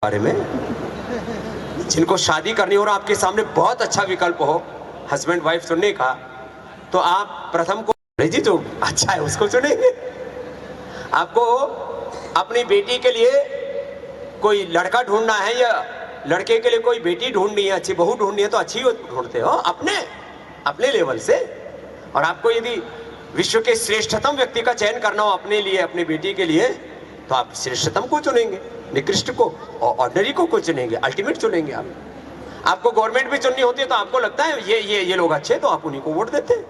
बारे में, जिनको शादी करनी हो और आपके सामने बहुत अच्छा विकल्प हो हस्बैंड वाइफ चुनने का, तो आप प्रथम को जी जो अच्छा है उसको चुनेंगे। आपको अपनी बेटी के लिए कोई लड़का ढूंढना है या लड़के के लिए कोई बेटी ढूंढनी है, अच्छी बहू ढूंढनी है, तो अच्छी ढूंढते हो अपने लेवल से। और आपको यदि विश्व के श्रेष्ठतम व्यक्ति का चयन करना हो अपने लिए, अपनी बेटी के लिए, तो आप श्रेष्ठतम को चुनेंगे, निकृष्ट को और ऑर्डिनरी को चुनेंगे, अल्टीमेट चुनेंगे। आपको गवर्नमेंट भी चुननी होती है तो आपको लगता है ये लोग अच्छे, तो आप उन्हीं को वोट देते हैं।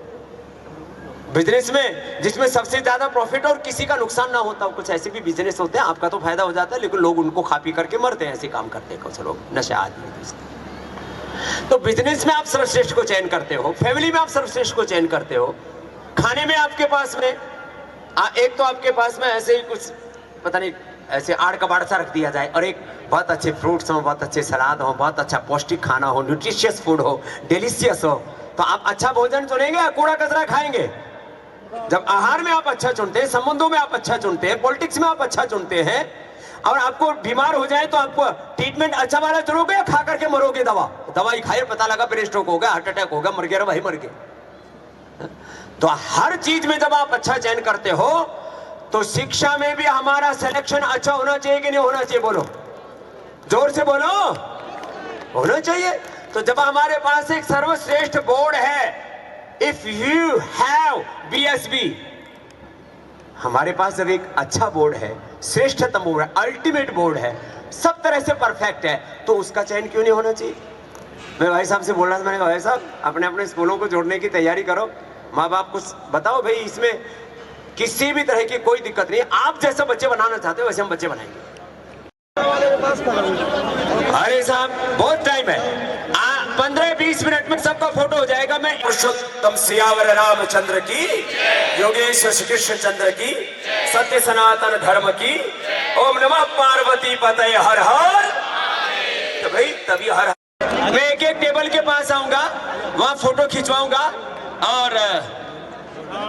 बिजनेस में जिसमें सबसे ज्यादा प्रॉफिट और किसी का नुकसान ना होता, कुछ ऐसे भी बिजनेस होते हैं आपका तो फायदा हो जाता है लेकिन लोग उनको खा पी करके मरते हैं, ऐसे काम करते हैं कुछ लोग, नशा आदि। तो बिजनेस में आप सर्वश्रेष्ठ को चयन करते हो, फैमिली में आप सर्वश्रेष्ठ को चयन करते हो, खाने में आपके पास में एक तो आपके पास में ऐसे ही कुछ पता नहीं ऐसे आड़ कबाड़ सा रख दिया जाए, और एक बहुत अच्छे फ्रूट्स हो, बहुत अच्छे सलाद हो, बहुत अच्छा पौष्टिक खाना हो, न्यूट्रिशियस फूड हो, डिलीशियस हो, तो आप अच्छा भोजन चुनेंगे या कूड़ा कचरा खाएंगे? जब आहार में आप अच्छा चुनते हैं, संबंधों में आप अच्छा चुनते हैं, पॉलिटिक्स में आप अच्छा चुनते हैं, और आपको बीमार हो जाए तो आपको ट्रीटमेंट अच्छा वाला चुनोगे या खा करके मरोगे? दवाई खाए, पता लगा ब्रेन स्ट्रोक हो गया, हार्ट अटैक हो गया, मर गया, भाई मर गया। तो हर चीज में जब आप अच्छा चयन करते हो, तो शिक्षा में भी हमारा सिलेक्शन अच्छा होना चाहिए कि नहीं होना चाहिए? बोलो, जोर से बोलो, होना चाहिए। तो जब हमारे पास एक सर्वश्रेष्ठ बोर्ड है, इफ यू हैव BSB, हमारे पास जब एक अच्छा बोर्ड है, श्रेष्ठतम बोर्ड है, अल्टीमेट बोर्ड है, सब तरह से परफेक्ट है, तो उसका चयन क्यों नहीं होना चाहिए? मैं भाई साहब से बोल रहा था, मैंने कहा भाई साहब अपने अपने स्कूलों को जोड़ने की तैयारी करो, माँ बाप कुछ बताओ भाई, इसमें किसी भी तरह की कोई दिक्कत नहीं है, आप जैसे बच्चे बनाना चाहते हो वैसे हम बच्चे बनाएंगे। अरे साहब बहुत टाइम है, 15-20 मिनट में सबका फोटो हो जाएगा। मैं पुरुषोत्तम सियावर रामचंद्र की, योगेश्वर श्री कृष्ण चंद्र की, सत्य सनातन धर्म की, ओम नमः पार्वती पतये हर हर। तो भाई तभी हर मैं एक एक टेबल के पास आऊंगा, वहां फोटो खिंचवाऊंगा, और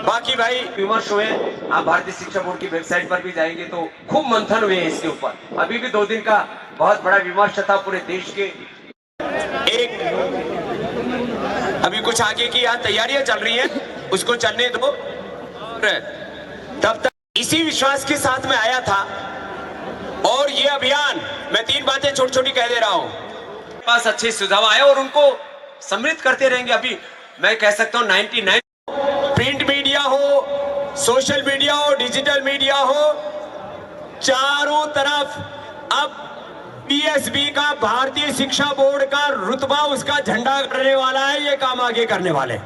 बाकी भाई विमर्श हुए, आप भारतीय शिक्षा बोर्ड की वेबसाइट पर भी जाएंगे तो खूब मंथन हुए इसके ऊपर। अभी भी 2 दिन का बहुत बड़ा विमर्श था पूरे देश के। एक अभी कुछ आगे की यहाँ तैयारियां चल रही हैं, उसको चलने दो। तब तक इसी विश्वास के साथ में आया था, और ये अभियान मैं 3 बातें छोटी छोटी कह दे रहा हूँ, पास अच्छे सुझाव आए और उनको समृद्ध करते रहेंगे। अभी मैं कह सकता हूँ 99 प्रिंट मीडिया हो, सोशल मीडिया हो, डिजिटल मीडिया हो, चारों तरफ अब BSB का, भारतीय शिक्षा बोर्ड का रुतबा, उसका झंडा करने वाला है, ये काम आगे करने वाले।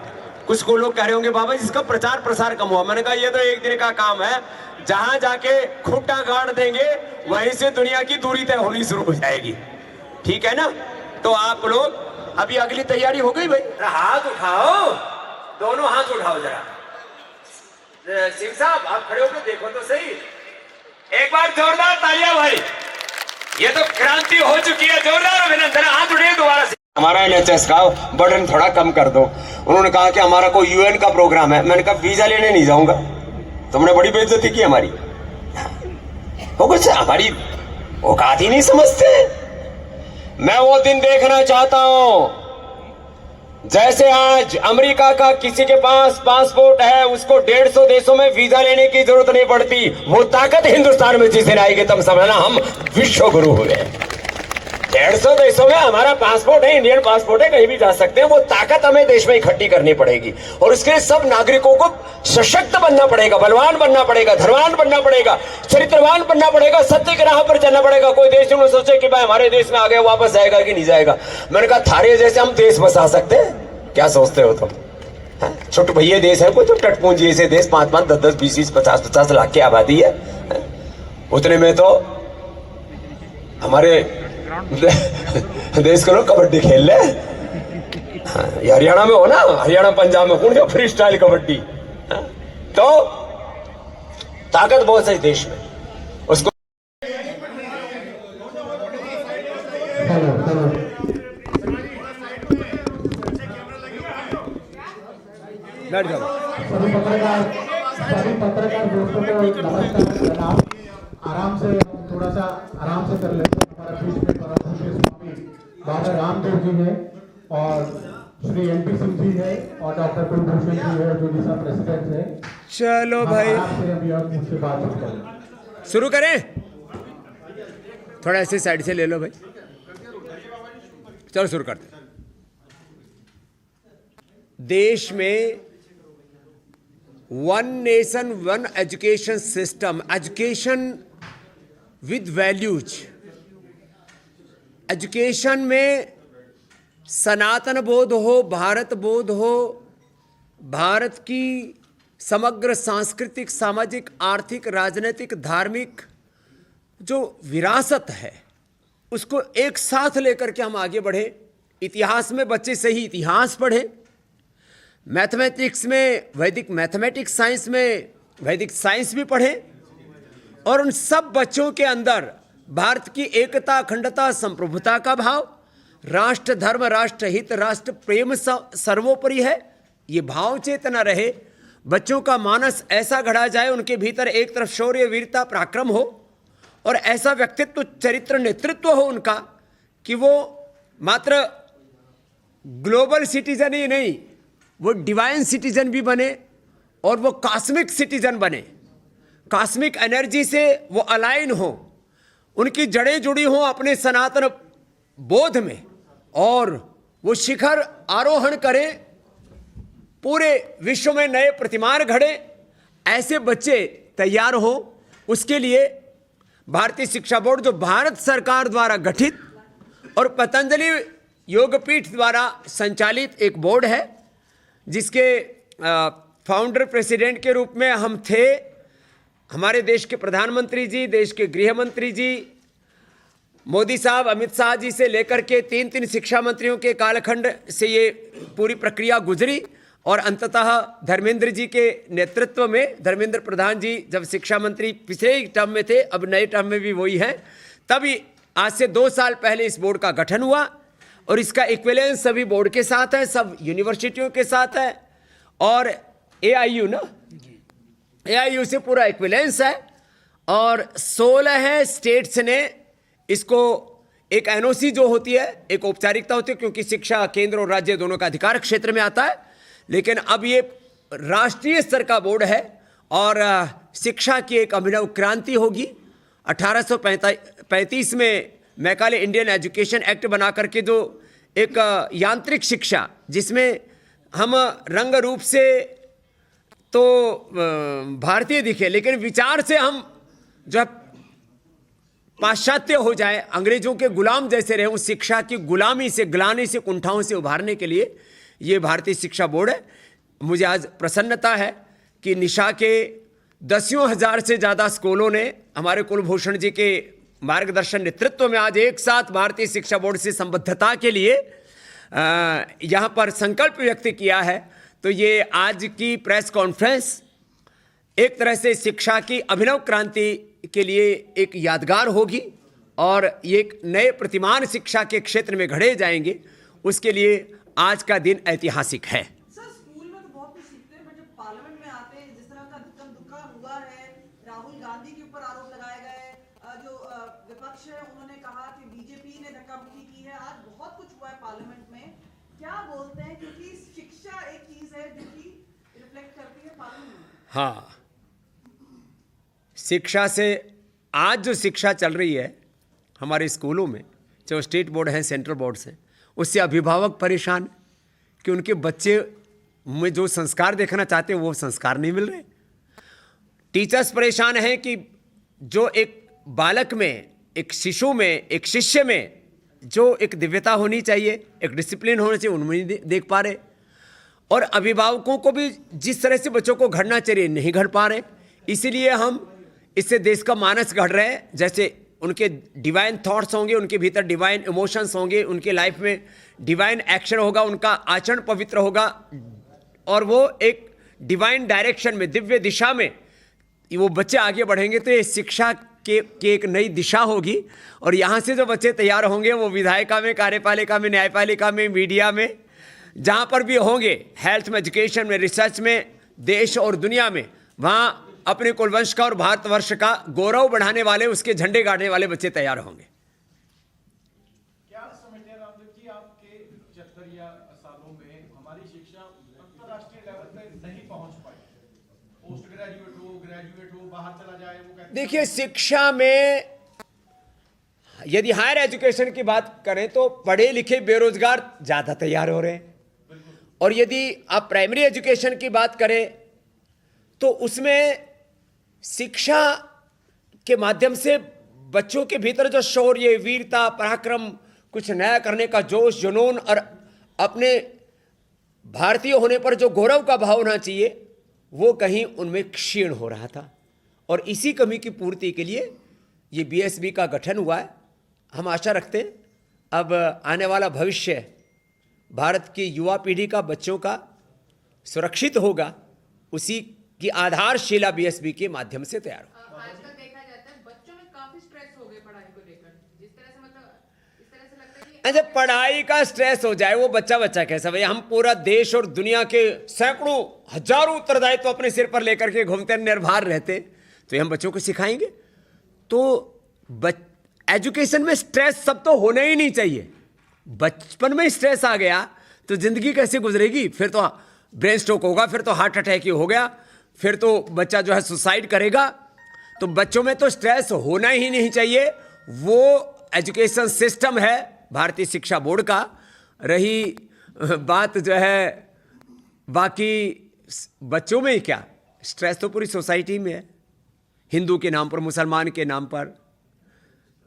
कुछ को लोग कह रहे होंगे बाबा इसका प्रचार प्रसार कम हुआ, मैंने कहा ये तो एक दिन का काम है, जहां जाके खुट्टा गाड़ देंगे वहीं से दुनिया की दूरी तय होनी शुरू हो जाएगी, ठीक है ना? तो आप लोग अभी अगली तैयारी हो गई भाई, हाथ उठाओ, दोनों हाथ उठाओ जरा। सिंह साहब आप खड़े होकर देखो तो सही, एक बार जोरदार तालियां भाई, ये तो क्रांति हो चुकी है, जोरदार अभिनंदन, हाथ उठे दोबारा से। हमारा NHS का बर्डन थोड़ा कम कर दो। उन्होंने कहा कि हमारा कोई UN का प्रोग्राम है, मैंने कहा वीजा लेने नहीं जाऊंगा, तुमने बड़ी बेइज्जती की हमारी, वो कुछ हमारी औकात ही नहीं समझते। मैं वो दिन देखना चाहता हूं जैसे आज अमेरिका का किसी के पास पासपोर्ट है, उसको 150 देशों में वीजा लेने की जरूरत नहीं पड़ती। वो ताकत हिंदुस्तान में जिस दिन आएगी तब समझना हम विश्व गुरु हुए। 150 देशों में हमारा पासपोर्ट है, इंडियन पासपोर्ट है, कहीं भी जा सकते हैं। वो ताकत हमें देश में इकट्ठी करनी पड़ेगी, और उसके लिए सब नागरिकों को सशक्त बनना पड़ेगा, बलवान बनना पड़ेगा, धर्मवान बनना पड़ेगा, चरित्रवान बनना पड़ेगा, सत्य के राह पर चलना पड़ेगा। कोई देश में सोचे कि भाई हमारे देश में आ गया, वापस जाएगा कि नहीं जाएगा। मैंने कहा थारे जैसे हम देश बसा सकते हैं? क्या सोचते हो तुम? छोटे भैया देश है कोई, तो टटपूंजी ऐसे देश 5-5, 10-10, 20-20, 50-50 लाख की आबादी है, उतने में तो हमारे देश के लोग कबड्डी खेल ले। ये हरियाणा में हो ना, हरियाणा पंजाब में कौन फ्री स्टाइल कबड्डी, तो ताकत बहुत है देश में। उसको सभी पत्रकार दोस्तों को नमस्कार, आराम से थोड़ा सा आराम से कर लेते हैं। हमारा बाबा रामदेव जी हैं और श्री एमपी सिंह जी हैं और डॉक्टर कुलभूषण जी हैं जो जिसका प्रेसिडेंट है। चलो भाई आपसे अभी और मुझसे बातचीत करें। शुरू करें। थोड़ा ऐसे साइड से ले लो भाई। चलो शुरू करते हैं। देश में one nation one education system, education with values, education में सनातन बोध हो, भारत बोध हो, भारत की समग्र सांस्कृतिक, सामाजिक, आर्थिक, राजनीतिक, धार्मिक जो विरासत है उसको एक साथ लेकर के हम आगे बढ़े। इतिहास में बच्चे सही इतिहास पढ़े, मैथमेटिक्स में वैदिक मैथमेटिक्स, साइंस में वैदिक साइंस भी पढ़े और उन सब बच्चों के अंदर भारत की एकता, अखंडता, संप्रभुता का भाव, राष्ट्र धर्म, राष्ट्र हित, राष्ट्र प्रेम सर्वोपरि है, ये भाव चेतना रहे। बच्चों का मानस ऐसा गढ़ा जाए, उनके भीतर एक तरफ शौर्य, वीरता, पराक्रम हो और ऐसा व्यक्तित्व, चरित्र, नेतृत्व हो उनका कि वो मात्र ग्लोबल सिटीजन ही नहीं, वो डिवाइन सिटीजन भी बने और वो कॉस्मिक सिटीजन बने। कॉस्मिक एनर्जी से वो अलाइन हो, उनकी जड़ें जुड़ी हों अपने सनातन बोध में और वो शिखर आरोहण करें, पूरे विश्व में नए प्रतिमान घड़े। ऐसे बच्चे तैयार हो, उसके लिए भारतीय शिक्षा बोर्ड जो भारत सरकार द्वारा गठित और पतंजलि योगपीठ द्वारा संचालित एक बोर्ड है, जिसके फाउंडर प्रेसिडेंट के रूप में हम थे, हमारे देश के प्रधानमंत्री जी, देश के गृह मंत्री जी, मोदी साहब, अमित शाह जी से लेकर के तीन तीन शिक्षा मंत्रियों के कालखंड से ये पूरी प्रक्रिया गुजरी और अंततः धर्मेंद्र जी के नेतृत्व में, धर्मेंद्र प्रधान जी जब शिक्षा मंत्री पिछले ही टर्म में थे, अब नए टर्म में भी वही हैं, तभी आज से 2 साल पहले इस बोर्ड का गठन हुआ और इसका इक्विवेलेंस सभी बोर्ड के साथ है, सब यूनिवर्सिटियों के साथ है और AIU ना, AIU से पूरा इक्विवेलेंस है और 16 स्टेट्स ने इसको एक NOC जो होती है, एक औपचारिकता होती है क्योंकि शिक्षा केंद्र और राज्य दोनों का अधिकार क्षेत्र में आता है, लेकिन अब ये राष्ट्रीय स्तर का बोर्ड है और शिक्षा की एक अभिनव क्रांति होगी। 1835 में मैकाले इंडियन एजुकेशन एक्ट बना करके जो एक यांत्रिक शिक्षा, जिसमें हम रंग रूप से तो भारतीय दिखे लेकिन विचार से हम जो पाश्चात्य हो जाए, अंग्रेजों के गुलाम जैसे रहे, उस शिक्षा की गुलामी से, ग्लानि से, कुंठाओं से उभारने के लिए ये भारतीय शिक्षा बोर्ड है। मुझे आज प्रसन्नता है कि निशा के 10,000 से ज़्यादा स्कूलों ने हमारे कुलभूषण जी के मार्गदर्शन नेतृत्व में आज एक साथ भारतीय शिक्षा बोर्ड से संबद्धता के लिए यहाँ पर संकल्प व्यक्त किया है। तो ये आज की प्रेस कॉन्फ्रेंस एक तरह से शिक्षा की अभिनव क्रांति के लिए एक यादगार होगी और ये एक नए प्रतिमान शिक्षा के क्षेत्र में घड़े जाएंगे, उसके लिए आज का दिन ऐतिहासिक है। सर, स्कूल में तो बहुत कुछ सीखते हैं, बट जब पार्लियामेंट में आते हैं, जिस तरह का धक्का हुआ है, राहुल गांधी के ऊपर आरोप लगाए गए, जो विपक्ष है उन्होंने कहा कि बीजेपी ने धक्का मुक्की की है, आज बहुत कुछ हुआ है पार्लियामेंट में, क्या बोलते हैं? क्योंकि शिक्षा एक चीज है जो कि रिफ्लेक्ट करती है पार्लियामेंट में। हाँ, शिक्षा से आज जो शिक्षा चल रही है हमारे स्कूलों में, चाहे स्टेट बोर्ड हैं, सेंट्रल बोर्ड हैं, उससे अभिभावक परेशान कि उनके बच्चे में जो संस्कार देखना चाहते हैं वो संस्कार नहीं मिल रहे। टीचर्स परेशान हैं कि जो एक बालक में, एक शिशु में, एक शिष्य में जो एक दिव्यता होनी चाहिए, एक डिसिप्लिन होना चाहिए, उनमें नहीं देख पा रहे और अभिभावकों को भी जिस तरह से बच्चों को घड़ना चाहिए नहीं घड़ पा रहे। इसीलिए हम इससे देश का मानस घड़ रहे हैं। जैसे उनके डिवाइन थॉट्स होंगे, उनके भीतर डिवाइन इमोशंस होंगे, उनके लाइफ में डिवाइन एक्शन होगा, उनका आचरण पवित्र होगा और वो एक डिवाइन डायरेक्शन में, दिव्य दिशा में वो बच्चे आगे बढ़ेंगे। तो ये शिक्षा की एक नई दिशा होगी और यहाँ से जो बच्चे तैयार होंगे वो विधायिका में, कार्यपालिका में, न्यायपालिका में, मीडिया में, जहाँ पर भी होंगे, हेल्थ में, एजुकेशन में, रिसर्च में, देश और दुनिया में, वहाँ अपने कुलवंश का और भारतवर्ष का गौरव बढ़ाने वाले, उसके झंडे गाड़ने वाले बच्चे तैयार होंगे। समझते हैं रामदेव जी, आपके 75 सालों में हमारी शिक्षा अंतर्राष्ट्रीय लेवल पे नहीं पहुंच पाई? पोस्ट ग्रेजुएट हो बाहर चला जाए, वो कहते देखिए, शिक्षा में यदि हायर एजुकेशन की बात करें तो पढ़े लिखे बेरोजगार ज़्यादा तैयार हो रहे हैं, और यदि आप प्राइमरी एजुकेशन की बात करें तो उसमें शिक्षा के माध्यम से बच्चों के भीतर जो शौर्य, वीरता, पराक्रम, कुछ नया करने का जोश, जुनून और अपने भारतीय होने पर जो गौरव का भाव होना चाहिए, वो कहीं उनमें क्षीण हो रहा था। और इसी कमी की पूर्ति के लिए ये बीएसबी का गठन हुआ है। हम आशा रखते हैं अब आने वाला भविष्य भारत की युवा पीढ़ी का, बच्चों का सुरक्षित होगा, उसी की आधारशिला बीएसबी के माध्यम से तैयार हो। आजकल देखा जाता है बच्चों में काफी स्ट्रेस हो गए पढ़ाई को लेकर, जिस तरह से मतलब इस तरह से लगता है कि अच्छा, पढ़ाई का स्ट्रेस हो जाए वो बच्चा कैसा भाई? हम पूरा देश और दुनिया के सैकड़ों हजारों उत्तरदायित्व तो अपने सिर पर लेकर के घूमते, निर्भर रहते, तो ये हम बच्चों को सिखाएंगे? तो एजुकेशन में स्ट्रेस सब तो होना ही नहीं चाहिए। बचपन में स्ट्रेस आ गया तो जिंदगी कैसे गुजरेगी? फिर तो ब्रेन स्ट्रोक होगा, फिर तो हार्ट अटैक ही हो गया, फिर तो बच्चा जो है सुसाइड करेगा। तो बच्चों में तो स्ट्रेस होना ही नहीं चाहिए। वो एजुकेशन सिस्टम है भारतीय शिक्षा बोर्ड का। रही बात जो है बाकी बच्चों में ही क्या, स्ट्रेस तो पूरी सोसाइटी में है। हिंदू के नाम पर, मुसलमान के नाम पर,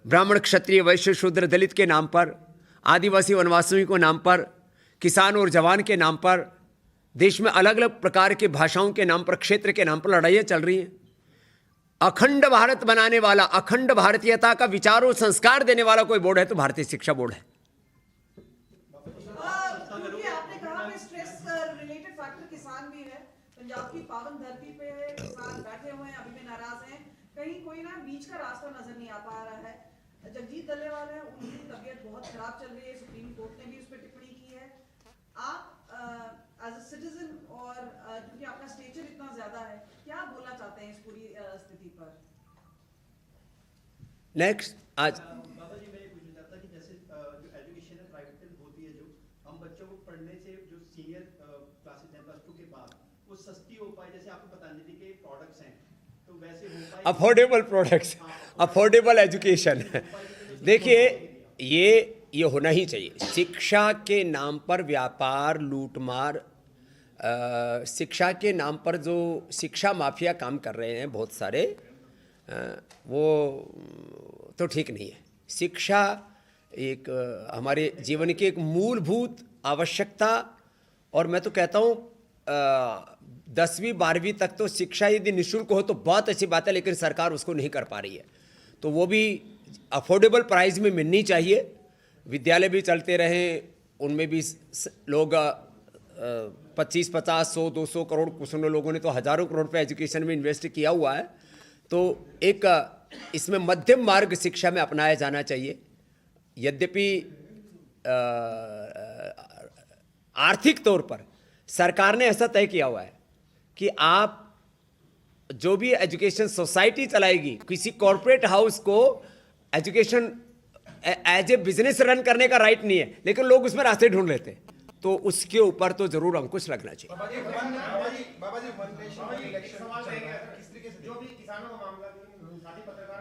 ब्राह्मण, क्षत्रिय, वैश्य, शूद्र, दलित के नाम पर, आदिवासी वनवासियों के नाम पर, किसान और जवान के नाम पर, देश में अलग अलग प्रकार के भाषाओं के नाम पर, क्षेत्र के नाम पर लड़ाइयाँ चल रही हैं। अखंड भारत बनाने वाला, अखंड भारतीयता का विचार और संस्कार देने वाला कोई बोर्ड है तो भारतीय शिक्षा बोर्ड है। क्योंकि आपने कहा कि स्ट्रेस रिलेटेड फैक्टर किसान भी है, पंजाब की पावन धरती पे किसान बैठे हुए हैं, अभी भी नाराज हैं, कहीं कोई ना बीच का रास्ता नजर नहीं आ पा रहा है। जगजीत दल्लेवाल है, उनकी तबीयत बहुत खराब चल रही है, सुप्रीम कोर्ट ने भी उस पर टिप्पणी की है। आप एज अ सिटीजन और क्योंकि आपका स्टेचर इतना ज्यादा है, क्या बोलना चाहते हैं इस पूरी स्थिति पर? नेक्स्ट आज बाबा जी, मैं ये पूछना चाहता कि जैसे जो एजुकेशन है प्राइवेट होती है, जो हम बच्चों को पढ़ने से जो सीनियर क्लासेस हैं +2 के बाद वो सस्ती हो पाए, जैसे आपको पतंजलि के प्रोडक्ट्स हैं, तो वैसे हो पाए अफोर्डेबल प्रोडक्ट्स, अफोर्डेबल एजुकेशन। देखिए, ये होना ही चाहिए। शिक्षा के नाम पर व्यापार, लूटमार, शिक्षा के नाम पर जो शिक्षा माफिया काम कर रहे हैं बहुत सारे, वो तो ठीक नहीं है। शिक्षा एक हमारे जीवन की एक मूलभूत आवश्यकता, और मैं तो कहता हूँ 10वीं 12वीं तक तो शिक्षा यदि निःशुल्क हो तो बहुत अच्छी बात है, लेकिन सरकार उसको नहीं कर पा रही है। तो वो भी अफोर्डेबल प्राइस में मिलनी चाहिए। विद्यालय भी चलते रहें, उनमें भी लोग 25, 50, 100, 200 करोड़, कुछ लोगों ने तो हज़ारों करोड़ पे एजुकेशन में इन्वेस्ट किया हुआ है। तो एक इसमें मध्यम मार्ग शिक्षा में अपनाया जाना चाहिए। यद्यपि आर्थिक तौर पर सरकार ने ऐसा तय किया हुआ है कि आप जो भी एजुकेशन सोसाइटी चलाएगी, किसी कॉरपोरेट हाउस को education as a business run करने का राइट नहीं है, लेकिन लोग उसमें रास्ते ढूंढ लेते हैं। तो उसके ऊपर तो जरूर अंकुश लगना चाहिए।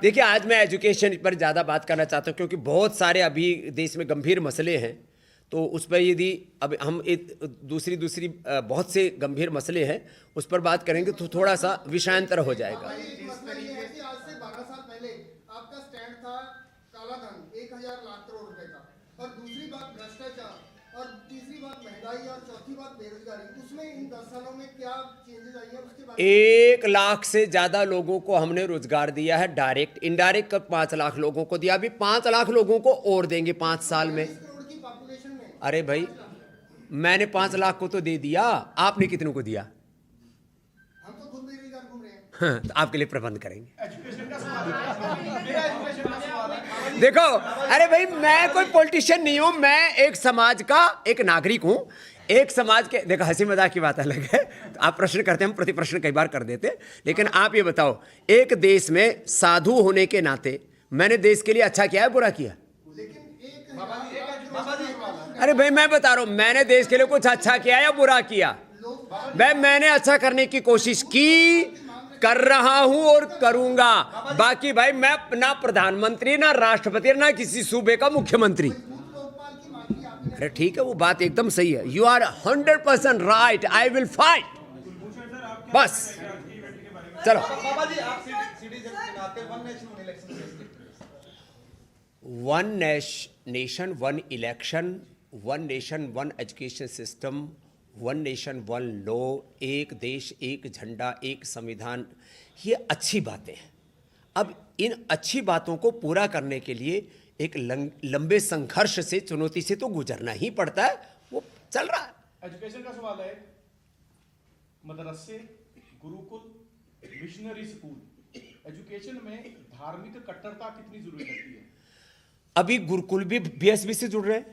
देखिए, आज मैं एजुकेशन पर ज़्यादा बात करना चाहता हूँ क्योंकि बहुत सारे अभी देश में गंभीर मसले हैं। तो उस पर यदि अब हम दूसरी बहुत से गंभीर मसले हैं उस पर बात करेंगे तो थोड़ा सा विषयांतर हो जाएगा। आज से 12 साल पहले आपका स्टैंड था काला धन 1000 लाख करोड़ रुपए का, और दूसरी बात भ्रष्टाचार, और तीसरी बात महंगाई, और चौथी बात बेरोजगारी। उसमें इन 10 सालों में क्या चेंजेस आई है उसके बारे में? 1 लाख से ज्यादा लोगों को हमने रोजगार दिया है, डायरेक्ट इनडायरेक्ट 5 लाख लोगों को दिया। अभी 5 लाख लोगों को और देंगे 5 साल में। 20 करोड़ की पॉपुलेशन में अरे भाई, मैंने 5 लाख को तो दे दिया, आपने कितनों को दिया? हम तो खुद बेरोजगार घूम रहे हैं। हाँ, तो आपके लिए प्रबंध करेंगे। देखो, अरे भाई, मैं कोई पॉलिटिशियन नहीं हूं, मैं एक समाज का एक नागरिक हूं। एक समाज के, देखो हंसी मजाक की बात अलग है, तो आप प्रश्न करते हैं, हम प्रति प्रश्न कई बार कर देते, लेकिन आप ये बताओ, एक देश में साधु होने के नाते मैंने देश के लिए अच्छा किया है, बुरा किया? लेकिन 1000 अरे भाई मैं बता रहा हूं, मैंने देश के लिए कुछ अच्छा किया या बुरा किया? मैंने अच्छा करने की कोशिश की, कर रहा हूं और करूंगा। बाकी भाई मैं ना प्रधानमंत्री, ना राष्ट्रपति, ना किसी सूबे का मुख्यमंत्री। अरे ठीक है, वो बात एकदम सही है। You are 100% right, I will fight. बस चलो, one nation one election, one nation one education system, one nation one law, एक देश एक झंडा एक संविधान, ये अच्छी बातें हैं। अब इन अच्छी बातों को पूरा करने के लिए एक लंबे संघर्ष से, चुनौती से तो गुजरना ही पड़ता है, वो चल रहा है। एजुकेशन का सवाल है, मदरसे, गुरुकुल, मिशनरी स्कूल, एजुकेशन में धार्मिक कट्टरता कितनी जरूरी लगती है? अभी गुरुकुल भी बीएसबी से जुड़ रहे हैं,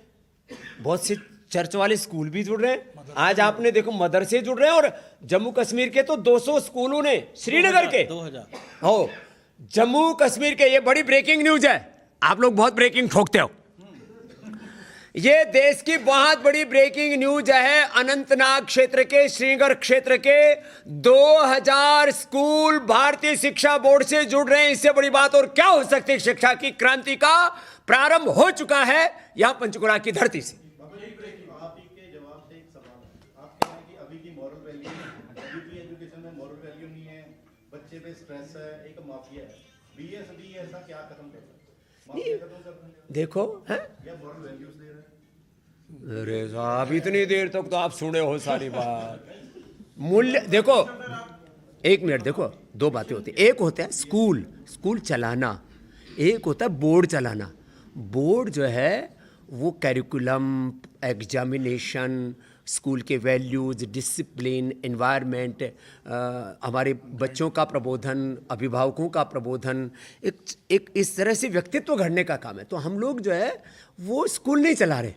बहुत से चर्च वाले स्कूल भी जुड़ रहे हैं। आज आपने देखो मदरसे जुड़ रहे हैं, और जम्मू कश्मीर के तो 200 स्कूलों ने, श्रीनगर के 2000 हो, जम्मू कश्मीर के, ये बड़ी ब्रेकिंग न्यूज है। आप लोग बहुत ब्रेकिंग ठोकते हो, ये देश की बहुत बड़ी ब्रेकिंग न्यूज है। अनंतनाग क्षेत्र के, श्रीनगर क्षेत्र के 2000 स्कूल भारतीय शिक्षा बोर्ड से जुड़ रहे हैं। इससे बड़ी बात और क्या हो सकती है? शिक्षा की क्रांति का प्रारंभ हो चुका है यहां पंचकुला की धरती से। आप के जवाब से एक सवाल है, आप कह रहे हैं कि अभी की मॉरल वैल्यू, अभी की एजुकेशन में मॉरल वैल्यू नहीं है, बच्चे पे स्ट्रेस है, एक माफिया है। बीएसबी ऐसा क्या खत्म कर रहा है? माफिया खत्म कर रहा है देखो है या मॉरल वैल्यूज दे रहा है? अरे साहब, इतनी देर तक तो आप सुने हो सारी बात। मूल्य देखो, एक मिनट देखो, दो बातें होती है। एक होता है स्कूल चलाना, एक होता है बोर्ड चलाना। बोर्ड जो है वो कैरिकुलम, एग्जामिनेशन, स्कूल के वैल्यूज़, डिसिप्लिन, एनवायरनमेंट, हमारे बच्चों का प्रबोधन, अभिभावकों का प्रबोधन, एक इस तरह से व्यक्तित्व घड़ने का काम है। तो हम लोग जो है वो स्कूल नहीं चला रहे।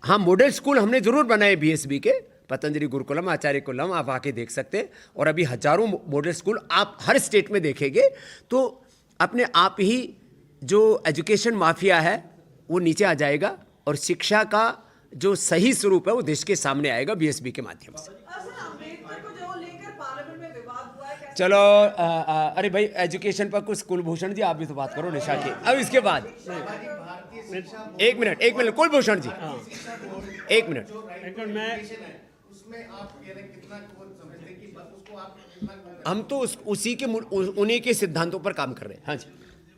हाँ, मॉडल स्कूल हमने ज़रूर बनाए बीएसबी के, पतंजलि गुरुकुलम, आचार्य कुलम, आप आके देख सकते हैं। और अभी हजारों मॉडल स्कूल आप हर स्टेट में देखेंगे। तो अपने आप ही जो एजुकेशन माफिया है वो नीचे आ जाएगा, और शिक्षा का जो सही स्वरूप है वो देश के सामने आएगा बीएसबी के माध्यम से। अम्बेडकर को जो लेकर पार्लियामेंट में विवाद हुआ है, कैसे? चलो अरे भाई, एजुकेशन पर कुछ, कुलभूषण जी आप भी तो बात करो निशा की। अब इसके बाद एक मिनट कुलभूषण जी, एक मिनट। उसमें आप कह रहे हैं कितना समझते हैं कि बस उसको आप हम तो उसी के उन्हीं के सिद्धांतों पर काम कर रहे हैं। हाँ जी,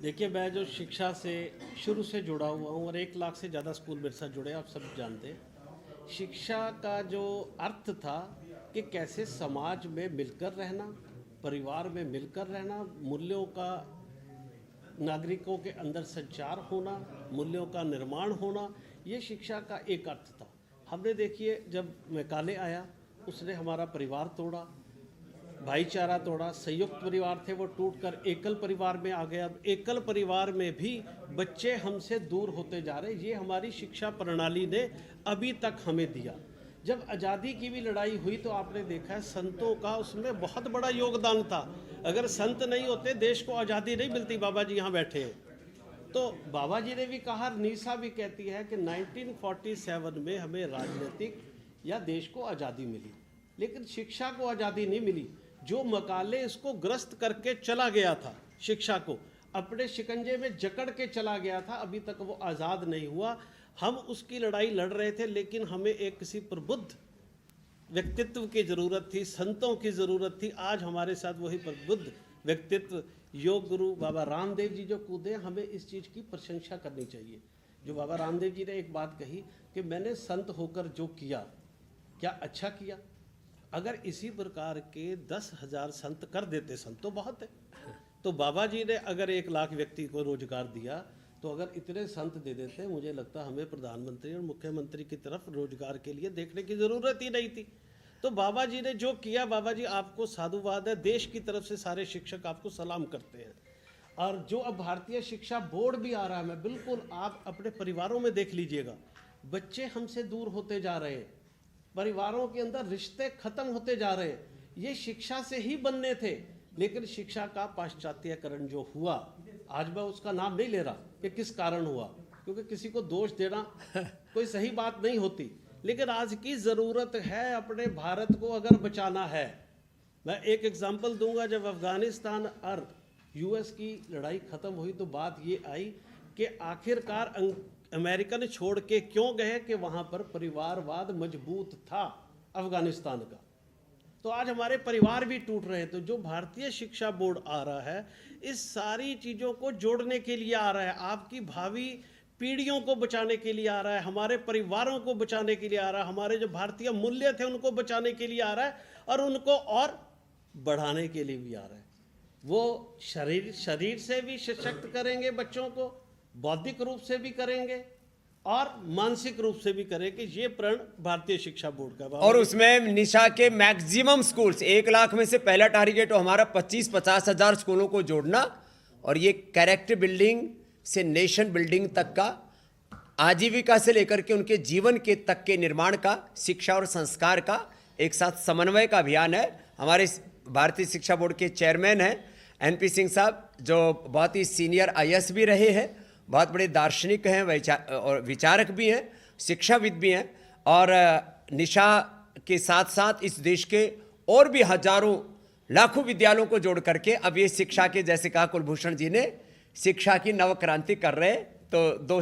देखिए, मैं जो शिक्षा से शुरू से जुड़ा हुआ हूँ और 1 लाख से ज़्यादा स्कूल मेरे साथ जुड़े, आप सब जानते हैं। शिक्षा का जो अर्थ था कि कैसे समाज में मिलकर रहना, परिवार में मिलकर रहना, मूल्यों का नागरिकों के अंदर संचार होना, मूल्यों का निर्माण होना, ये शिक्षा का एक अर्थ था। हमने देखिए, जब मैकाले आया उसने हमारा परिवार तोड़ा, भाईचारा तोड़ा। संयुक्त परिवार थे वो टूटकर एकल परिवार में आ गया। अब एकल परिवार में भी बच्चे हमसे दूर होते जा रहे। ये हमारी शिक्षा प्रणाली ने अभी तक हमें दिया। जब आज़ादी की भी लड़ाई हुई तो आपने देखा है संतों का उसमें बहुत बड़ा योगदान था। अगर संत नहीं होते देश को आज़ादी नहीं मिलती। बाबा जी यहाँ बैठे हैं, तो बाबा जी ने भी कहा, नीसा भी कहती है कि 1947 में हमें राजनीतिक या देश को आज़ादी मिली, लेकिन शिक्षा को आज़ादी नहीं मिली। जो मकाले इसको ग्रस्त करके चला गया था, शिक्षा को अपने शिकंजे में जकड़ के चला गया था, अभी तक वो आज़ाद नहीं हुआ। हम उसकी लड़ाई लड़ रहे थे, लेकिन हमें एक किसी प्रबुद्ध व्यक्तित्व की ज़रूरत थी, संतों की ज़रूरत थी। आज हमारे साथ वही प्रबुद्ध व्यक्तित्व योग गुरु बाबा रामदेव जी जो कूदे, हमें इस चीज़ की प्रशंसा करनी चाहिए। जो बाबा रामदेव जी ने एक बात कही कि मैंने संत होकर जो किया, क्या अच्छा किया? अगर इसी प्रकार के 10,000 संत कर देते, संत तो बहुत है, तो बाबा जी ने अगर 1 लाख व्यक्ति को रोजगार दिया, तो अगर इतने संत दे देते, मुझे लगता हमें प्रधानमंत्री और मुख्यमंत्री की तरफ रोजगार के लिए देखने की ज़रूरत ही नहीं थी। तो बाबा जी ने जो किया, बाबा जी आपको साधुवाद है। देश की तरफ से सारे शिक्षक आपको सलाम करते हैं। और जो अब भारतीय शिक्षा बोर्ड भी आ रहा है, मैं बिल्कुल, आप अपने परिवारों में देख लीजिएगा, बच्चे हमसे दूर होते जा रहे हैं, परिवारों के अंदर रिश्ते खत्म होते जा रहे हैं। ये शिक्षा से ही बनने थे, लेकिन शिक्षा का पाश्चात्यकरण जो हुआ, आज मैं उसका नाम नहीं ले रहा कि किस कारण हुआ, क्योंकि किसी को दोष देना कोई सही बात नहीं होती, लेकिन आज की ज़रूरत है अपने भारत को अगर बचाना है। मैं एक एग्जांपल दूंगा, जब अफ़गानिस्तान और यूएस की लड़ाई ख़त्म हुई तो बात ये आई कि आखिरकार अमेरिका ने छोड़ के क्यों गए कि वहाँ पर परिवारवाद मजबूत था अफ़गानिस्तान का। तो आज हमारे परिवार भी टूट रहे हैं। तो जो भारतीय शिक्षा बोर्ड आ रहा है, इस सारी चीज़ों को जोड़ने के लिए आ रहा है, आपकी भावी पीढ़ियों को बचाने के लिए आ रहा है, हमारे परिवारों को बचाने के लिए आ रहा है, हमारे जो भारतीय मूल्य थे उनको बचाने के लिए आ रहा है, और उनको और बढ़ाने के लिए भी आ रहा है। वो शरीर से भी सशक्त करेंगे बच्चों को, बौद्धिक रूप से भी करेंगे और मानसिक रूप से भी करेंगे। ये प्रण भारतीय शिक्षा बोर्ड का। और उसमें निशा के मैक्सिमम स्कूल्स, 1 लाख में से पहला टारगेट हो हमारा 25-50 हज़ार स्कूलों को जोड़ना, और ये कैरेक्टर बिल्डिंग से नेशन बिल्डिंग तक का, आजीविका से लेकर के उनके जीवन के तक के निर्माण का, शिक्षा और संस्कार का एक साथ समन्वय का अभियान है। हमारे भारतीय शिक्षा बोर्ड के चेयरमैन हैं एनपी सिंह साहब, जो बहुत ही सीनियर आईएएस भी रहे हैं, बहुत बड़े दार्शनिक हैं और विचारक भी हैं, शिक्षाविद भी हैं, और निशा के साथ साथ इस देश के और भी हजारों लाखों विद्यालयों को जोड़ करके अब ये शिक्षा के, जैसे कहा कुलभूषण जी ने, शिक्षा की नव क्रांति कर रहे हैं। तो दो